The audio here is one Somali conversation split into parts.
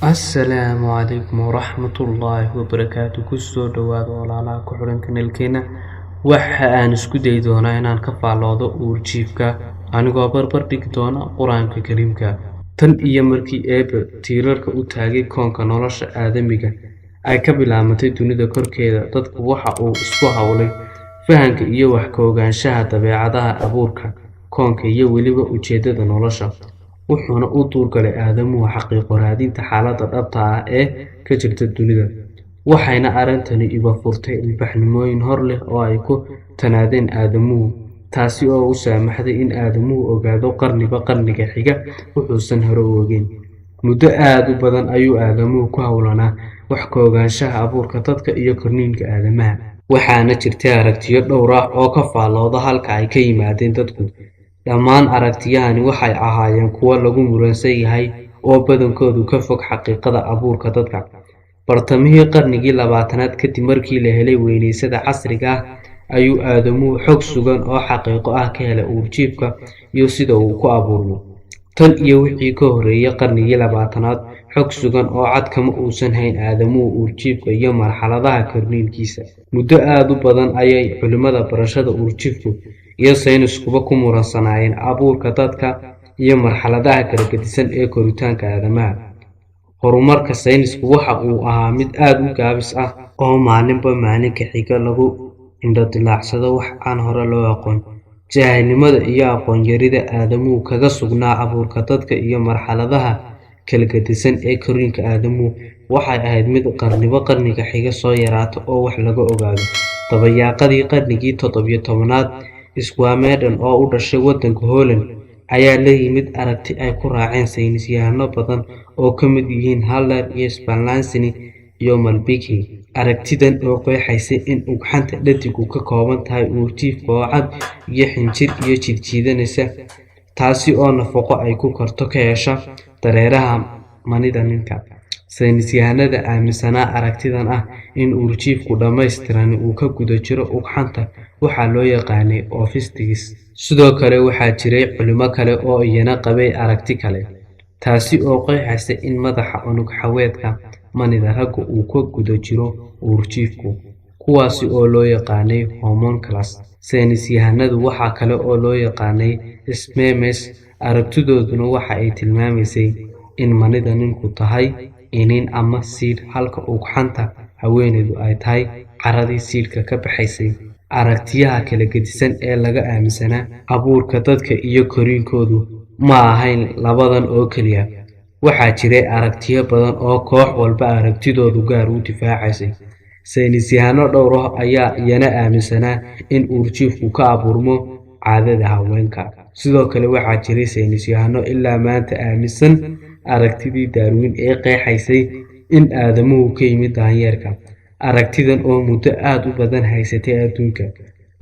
السلام عليكم ورحمة الله وبركاته. كسو دواد ولالا كحرن كنالكينا waxa aan isku day doonaa inaan ka faalloodo uurjiifka anigoo barbar dhigi doona quraanka kariimka tan iyo markii eeba tiirarka u taagay koonka nolosha aadamiga ay ka bilaamatay dunida korkeeda dadku waxa uu isku hawlay fahanka iyo wax ka ogaanshaha dabeecadaha abuurka koonka iyo weliba ujeedada nolosha wuxuuna u duurgalay aadamuhu xaqiiqo raadinta xaaladda dhabta ah ee ka jirta dunida waxayna arintani iba furtay ilbaxnimooyin hor leh oo ay ku tanaadeen aadamuhu taasi oo u saamaxday in aadamuhu ogaado qarniba qarniga xiga wuxuusan hore u ogeyn muddo aad u badan ayuu aadamuhu ku hawlanaa wax ka ogaanshaha abuurka dadka iyo korniinka aadamaha waxaana jirtay aragtiyo dhowr ah oo ka faallooda halka ay ka yimaadeen dadku dhammaan aragtiyahani waxay ahaayeen kuwo lagu muransan yahay oo badankoodu ka fog xaqiiqada abuurka dadka bartamihii qarnigii 20aad kadib markii la helay weynaysada casriga ah ayuu aadamuhu xog sugan oo xaqiiqo ah ka helay uurjiifka iyo sida uu ku abuurmo tan iyo wixii ka horeeyay qarnigii 20aad xog sugan oo cad kama uusan hayn aadamuhu uurjiifka iyo marxaladaha korniinkiisa muddo aad u badan ayay culimada barashada uurjiifku iyo sayniskuba ku muransanaayeen abuurka dadka iyo marxaladaha kala gedisan ee koritaanka aadamaha horumarka saynisku waxa uu ahaa mid aad u gaabis ah oo maalinba maalinka xiga lagu indho-dilaacsado wax aan hore loo aqoon jaahilnimada iyo aqoon yarida aadamuhu kaga sugnaa abuurka dadka iyo marxaladaha kala gedisan ee korriinka aadamuhu waxay ahayd mid qarniba qarniga xiga soo yaraata oo wax laga ogaado dabayaaqadii qarnigii 17aad Squameden oo u dhashay waddanka Holland ayaa la yimid aragti ay ku raaceen saynisyahano badan oo ka mid yihiin Haller iyo Spallanzani iyo Malpighi aragtidan oo qeexaysay in ugxanta dhadigu ka kooban tahay uurjiifka oo cad iyo xinjir iyo jidjiidanaysa taasi oo nafaqo ay ku karto ka hesha dareeraha manida ninka saynisyahanada aaminsanaa aragtidan ah in uurjiifku dhammaystiran uu ka guda jiro ugxanta waxaa loo yaqaanay ovistics sidoo kale waxaa jiray culimo kale oo iyana qabay aragti kale taasi oo qeexaysay in madaxa unug xaweedka manida ragga uu ka guda jiro uurjiifku kuwaasi oo loo yaqaanay homunculus saynisyahanadu waxa kale oo loo yaqaanay spermes aragtidooduna waxa ay tilmaamaysay in manida ninku tahay inin ama seed halka ugxanta haweeneydu ay tahay caradii seedka ka baxaysay aragtiyaha kala gedisan ee laga aaminsanaa abuurka dadka iyo koriinkoodu ma ahayn labadan oo kaliya waxaa jiray aragtiyo badan oo koox walba aragtidoodu gaar u difaacaysay saynisyahano dhowr ah ayaa iyana aaminsanaa in uurjiifku ka abuurmo caadada haweenka sidoo kale waxaa jiray saynisyahano ilaa maanta aaminsan aragtidii Darwin ee qeexaysay in aadamuhu ka yimid daanyeerka aragtidan oo muddo aad u badan haysatay adduunka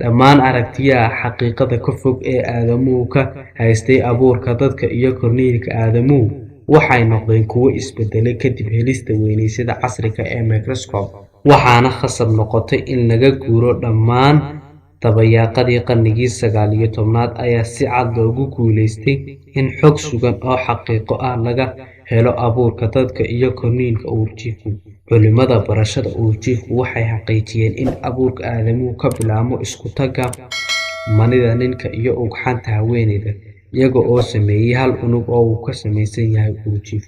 dhammaan aragtiyaha xaqiiqada ka fog ee aadamuhu ka haystay abuurka dadka iyo korniinka aadamuhu waxay noqdeen kuwo isbedelay kadib helista weynaysada casriga ee microscope waxaana khasab noqotay in laga guuro dhammaan dabayaaqadii qarnigii 19aad ayaa si cad loogu guuleystay in xog sugan oo xaqiiqo ah laga helo abuurka dadka iyo korniinka uurjiifku culimada barashada uurjiifku waxay xaqiijiyeen in abuurka aadamuhu ka bilaabo isku tagga manida ninka iyo ugxanta haweeneyda iyaga oo sameeyay hal unug oo uu ka samaysan yahay uurjiif